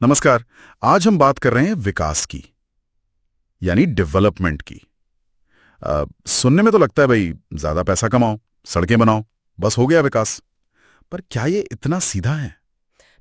नमस्कार। आज हम बात कर रहे हैं विकास की, यानी डेवलपमेंट की। सुनने में तो लगता है भाई ज्यादा पैसा कमाओ, सड़कें बनाओ, बस हो गया विकास। पर क्या ये इतना सीधा है?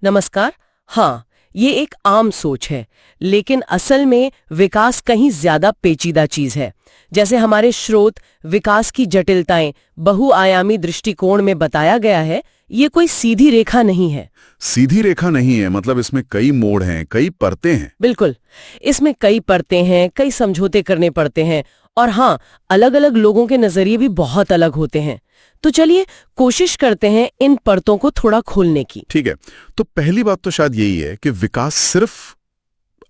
नमस्कार। हाँ, ये एक आम सोच है, लेकिन असल में विकास कहीं ज्यादा पेचीदा चीज है। जैसे हमारे स्रोत विकास की जटिलताएं बहुआयामी दृष्टिकोण में बताया गया है, ये कोई सीधी रेखा नहीं है। सीधी रेखा नहीं है, मतलब इसमें कई मोड़ हैं, कई परतें हैं। बिल्कुल, इसमें कई परतें हैं, कई समझौते करने पड़ते हैं, और हाँ, अलग अलग लोगों के नजरिए भी बहुत अलग होते हैं। तो चलिए कोशिश करते हैं इन परतों को थोड़ा खोलने की। ठीक है, तो पहली बात तो शायद यही है कि विकास सिर्फ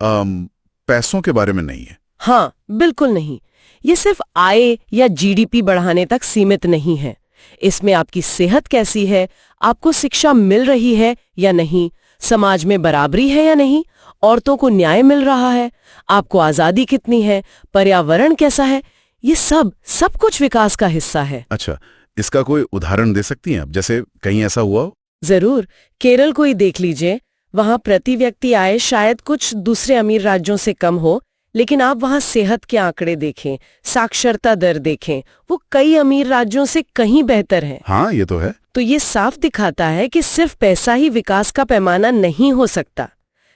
पैसों के बारे में नहीं है। हाँ, बिल्कुल नहीं। ये सिर्फ आय या जीडीपी बढ़ाने तक सीमित नहीं है। इसमें आपकी सेहत कैसी है, आपको शिक्षा मिल रही है या नहीं, समाज में बराबरी है या नहीं, औरतों को न्याय मिल रहा है, आपको आजादी कितनी है, पर्यावरण कैसा है, ये सब कुछ विकास का हिस्सा है। अच्छा, इसका कोई उदाहरण दे सकती हैं आप? जैसे कहीं ऐसा हुआ हो? जरूर, केरल को ही देख लीजिए। वहां प्रति व्यक्ति आय शायद कुछ दूसरे अमीर राज्यों से कम हो, लेकिन आप वहां सेहत के आंकड़े देखें, साक्षरता दर देखें, वो कई अमीर राज्यों से कहीं बेहतर है। हाँ, ये तो है। तो ये साफ दिखाता है कि सिर्फ पैसा ही विकास का पैमाना नहीं हो सकता।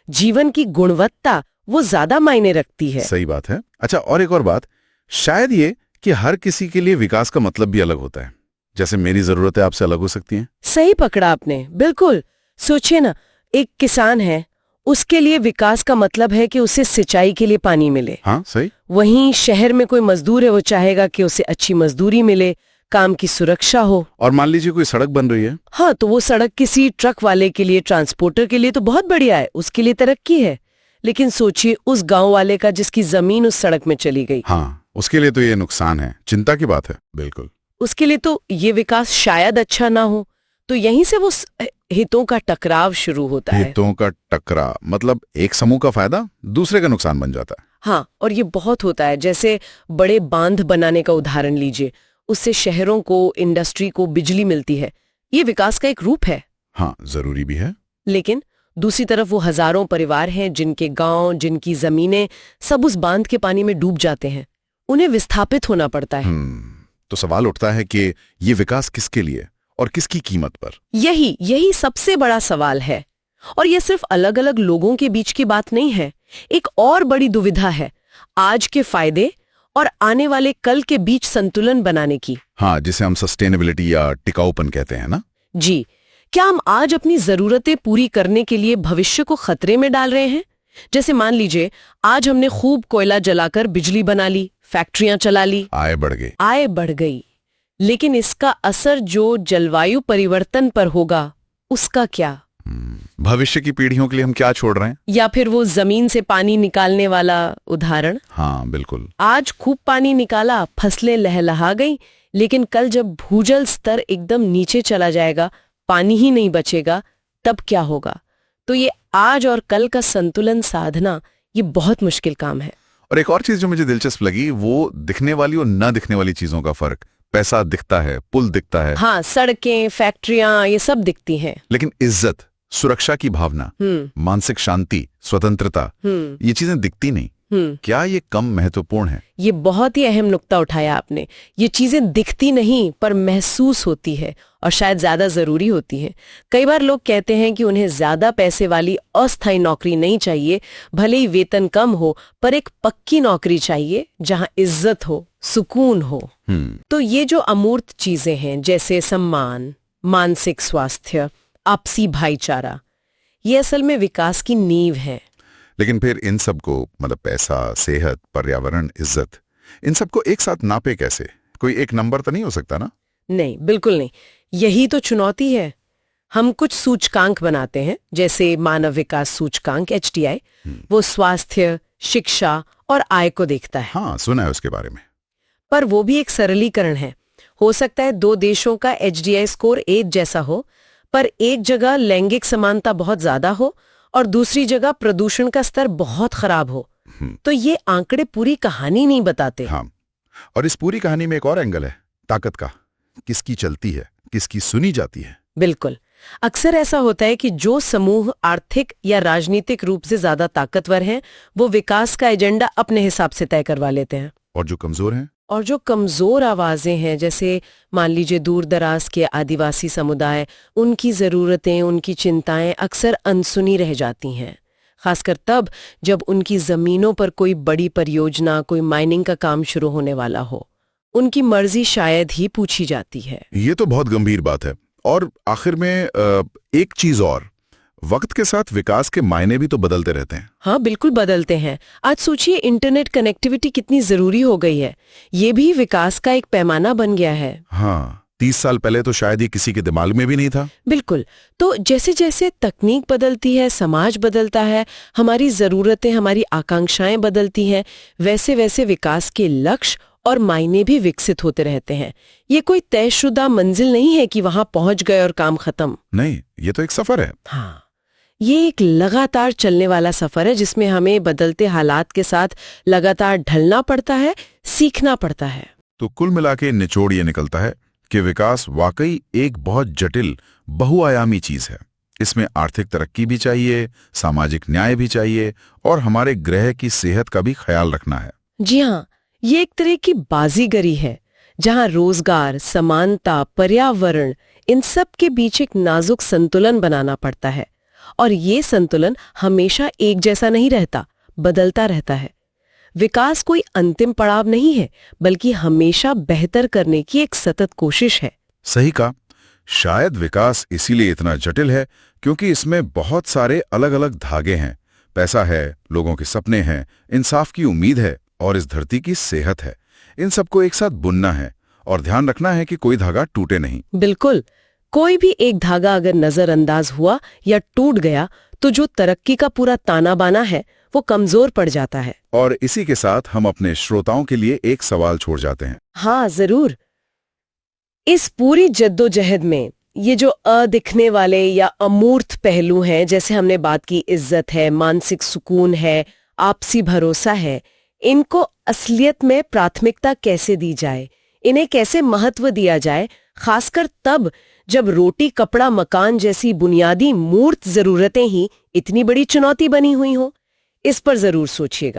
जीवन की गुणवत्ता वो ज्यादा मायने रखती है। सही बात है। अच्छा, और एक और बात, शायद ये कि हर किसी के लिए विकास का मतलब भी अलग होता है। जैसे मेरी जरूरतें आपसे अलग हो सकती हैं। सही पकड़ा आपने, बिल्कुल। सोचिए ना, एक किसान है, उसके लिए विकास का मतलब है कि उसे सिंचाई के लिए पानी मिले। हाँ, सही। वहीं शहर में कोई मजदूर है, वो चाहेगा कि उसे अच्छी मजदूरी मिले, काम की सुरक्षा हो। और मान लीजिए कोई सड़क बन रही है। हाँ, तो वो सड़क किसी ट्रक वाले के लिए, ट्रांसपोर्टर के लिए तो बहुत बढ़िया है, उसके लिए तरक्की है। लेकिन सोचिए उस गांव वाले का जिसकी जमीन उस सड़क में चली गई। हाँ, उसके लिए तो ये नुकसान है, चिंता की बात है। बिल्कुल। उसके लिए तो ये विकास शायद अच्छा ना हो। तो यहीं से वो हितों का टकराव शुरू होता है। हितों का टकराव मतलब एक समूह का फायदा दूसरे का नुकसान बन जाता है। हाँ, और ये बहुत होता है। जैसे बड़े बांध बनाने का उदाहरण लीजिए, उससे शहरों को, इंडस्ट्री को बिजली मिलती है। ये विकास का एक रूप है। हाँ, जरूरी भी है। लेकिन दूसरी तरफ वो हजारों परिवार हैं जिनके गांव, जिनकी जमीनें सब उस बांध के पानी में डूब जाते हैं। उन्हें विस्थापित होना पड़ता है। तो सवाल उठता है कि ये विकास किसके लिए और किसकी कीमत पर? यही सबसे बड़ा सवाल है। और ये सिर्फ अलग अलग लोगों के बीच की बात नहीं है। एक और बड़ी दुविधा है आज के फायदे और आने वाले कल के बीच संतुलन बनाने की। हाँ, जिसे हम सस्टेनेबिलिटी या टिकाऊपन कहते हैं ना। जी, क्या हम आज अपनी जरूरतें पूरी करने के लिए भविष्य को खतरे में डाल रहे हैं? जैसे मान लीजिए आज हमने खूब कोयला जलाकर बिजली बना ली, फैक्ट्रियां चला ली, आय बढ़ गई। लेकिन इसका असर जो जलवायु परिवर्तन पर होगा, उसका क्या? भविष्य की पीढ़ियों के लिए हम क्या छोड़ रहे हैं? या फिर वो जमीन से पानी निकालने वाला उदाहरण। हाँ, बिल्कुल। आज खूब पानी निकाला, फसलें लहलहा गई, लेकिन कल जब भूजल स्तर एकदम नीचे चला जाएगा, पानी ही नहीं बचेगा, तब क्या होगा? तो ये आज और कल का संतुलन साधना, ये बहुत मुश्किल काम है। और एक और चीज जो मुझे दिलचस्प लगी, वो दिखने वाली और न दिखने वाली चीजों का फर्क। पैसा दिखता है, पुल दिखता है, हाँ, सड़कें, फैक्ट्रियां, ये सब दिखती हैं। लेकिन इज्जत, सुरक्षा की भावना, मानसिक शांति, स्वतंत्रता, ये चीजें दिखती नहीं। क्या ये कम महत्वपूर्ण है? ये बहुत ही अहम नुक्ता उठाया आपने। ये चीजें दिखती नहीं पर महसूस होती है, और शायद ज्यादा जरूरी होती है। कई बार लोग कहते हैं कि उन्हें ज्यादा पैसे वाली अस्थायी नौकरी नहीं चाहिए, भले ही वेतन कम हो, पर एक पक्की नौकरी चाहिए जहां इज्जत हो, सुकून हो। तो ये जो अमूर्त चीजें हैं, जैसे सम्मान, मानसिक स्वास्थ्य, आपसी भाईचारा, ये असल में विकास की नींव है। लेकिन फिर इन सबको, मतलब पैसा, सेहत, पर्यावरण, इज्जत, इन सबको एक साथ नापे कैसे? कोई एक नंबर तो नहीं हो सकता ना? नहीं, बिल्कुल नहीं। यही तो चुनौती है। हम कुछ सूचकांक बनाते हैं, जैसे मानव विकास सूचकांक HDI। वो स्वास्थ्य, शिक्षा और आय को देखता है। हाँ, सुना है उसके बारे में। पर वो भी एक सरलीकरण है। हो सकता है दो देशों का HDI स्कोर एक जैसा हो, पर एक जगह लैंगिक समानता बहुत ज्यादा हो और दूसरी जगह प्रदूषण का स्तर बहुत खराब हो। तो ये आंकड़े पूरी कहानी नहीं बताते। हाँ, और इस पूरी कहानी में एक और एंगल है, ताकत का। किसकी चलती है, किसकी सुनी जाती है। बिल्कुल। अक्सर ऐसा होता है कि जो समूह आर्थिक या राजनीतिक रूप से ज्यादा ताकतवर हैं, वो विकास का एजेंडा अपने हिसाब से तय करवा लेते हैं। और जो कमजोर हैं? और जो कमजोर आवाजें हैं, जैसे मान लीजिए दूर दराज के आदिवासी समुदाय, उनकी जरूरतें, उनकी चिंताएं अक्सर अनसुनी रह जाती हैं। खासकर तब जब उनकी जमीनों पर कोई बड़ी परियोजना, कोई माइनिंग का काम शुरू होने वाला हो। उनकी मर्जी शायद ही पूछी जाती है। ये तो बहुत गंभीर बात है। और आखिर में एक चीज और, वक्त के साथ विकास के मायने भी तो बदलते रहते हैं। हाँ, बिल्कुल बदलते हैं। आज सोचिए इंटरनेट कनेक्टिविटी कितनी जरूरी हो गई है। ये भी विकास का एक पैमाना बन गया है। हाँ, 30 साल पहले तो शायद ये किसी के दिमाग में भी नहीं था। बिल्कुल। तो जैसे जैसे तकनीक बदलती है, समाज बदलता है, हमारी जरूरतें, हमारी आकांक्षाएं बदलती हैं, वैसे वैसे विकास के लक्ष्य और मायने भी विकसित होते रहते हैं। ये कोई तयशुदा मंजिल नहीं है कि वहां पहुंच गए और काम खत्म। नहीं, ये तो एक सफर है। हाँ, ये एक लगातार चलने वाला सफर है जिसमें हमें बदलते हालात के साथ लगातार ढलना पड़ता है, सीखना पड़ता है। तो कुल मिला के निचोड़ ये निकलता है कि विकास वाकई एक बहुत जटिल, बहुआयामी चीज है। इसमें आर्थिक तरक्की भी चाहिए, सामाजिक न्याय भी चाहिए और हमारे ग्रह की सेहत का भी ख्याल रखना है। जी हाँ, ये एक तरह की बाजीगरी है जहां रोजगार, समानता, पर्यावरण, इन सब के बीच एक नाजुक संतुलन बनाना पड़ता है। और ये संतुलन हमेशा एक जैसा नहीं रहता, बदलता रहता है। विकास कोई अंतिम पड़ाव नहीं है, बल्कि हमेशा बेहतर करने की एक सतत कोशिश है। सही कहा। शायद विकास इसीलिए इतना जटिल है क्योंकि इसमें बहुत सारे अलग अलग धागे हैं। पैसा है, लोगों के सपने हैं, इंसाफ की उम्मीद है और इस धरती की सेहत है। इन सबको एक साथ बुनना है और ध्यान रखना है कि कोई धागा टूटे नहीं। बिल्कुल। कोई भी एक धागा अगर नजरअंदाज हुआ या टूट गया तो जो तरक्की का पूरा ताना बाना है वो कमजोर पड़ जाता है। और इसी के साथ हम अपने श्रोताओं के लिए एक सवाल छोड़ जाते हैं। हाँ, जरूर। इस पूरी जद्दोजहद में ये जो अदिखने वाले या अमूर्त पहलू हैं, जैसे हमने बात की, इज्जत है, मानसिक सुकून है, आपसी भरोसा है, इनको असलियत में प्राथमिकता कैसे दी जाए, इन्हें कैसे महत्व दिया जाए, खासकर तब जब रोटी, कपड़ा, मकान जैसी बुनियादी मूर्त जरूरतें ही इतनी बड़ी चुनौती बनी हुई हो। इस पर जरूर सोचिएगा।